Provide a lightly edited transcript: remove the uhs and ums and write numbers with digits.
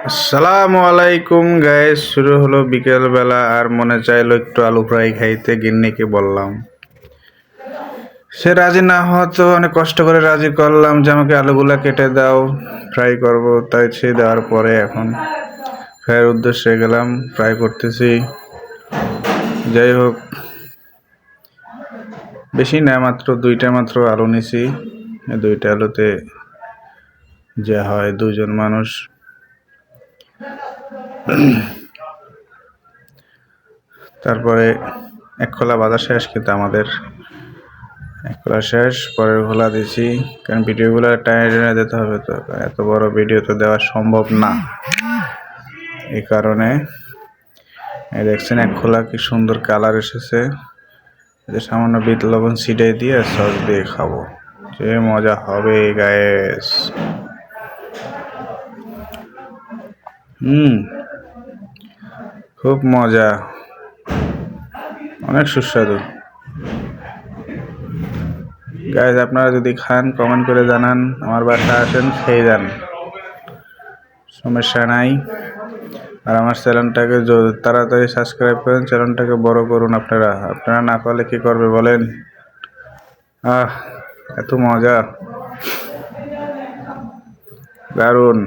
আসসালামু আলাইকুম গাইস, শুরু হলো বিকেল বেলা আর মনে চাইলো একটু আলু ফ্রাই খাইতে। গিন্নিকে বললাম, সে রাজি না হতো। অনেক কষ্ট করে রাজি করলাম যে আমাকে আলুগুলা কেটে দাও, ফ্রাই করব। তাই সে দেওয়ার পরে এখন ফ্রাইয়ের উদ্দেশ্যে গেলাম, ফ্রাই করতেছি। যাই হোক, বেশি না, মাত্র দুইটা মাত্র আলু নিছি। এই দুইটা আলুতে যে হয় দুজন মানুষ। তারপরে এক খোলা বাজার শেষ, কিন্তু আমাদের এক খোলা শেষ, পরের খোলা দিছি। কারণ ভিডিওগুলো টাইনে টেনে দিতে হবে, তো এত বড় ভিডিও তো দেওয়া সম্ভব না। এই কারণে দেখছেন এক খোলা কি সুন্দর কালার এসেছে। সামান্য বিট লবণ ছিটাই দিয়ে সস দিয়ে খাবো, যে মজা হবে গায়েস। খুব মজা, অনেক সুস্বাদু গাইজ। আপনারা যদি খান কমেন্ট করে জানান, আমার বাসায় আসেন, খেয়ে যান, সমস্যা নাই। আর আমার চ্যানেলটাকে তাড়াতাড়ি সাবস্ক্রাইব করেন, চ্যানেলটাকে বড় করুন। আপনারা না করলে কি করবে বলেন? এত মজা, দারুণ।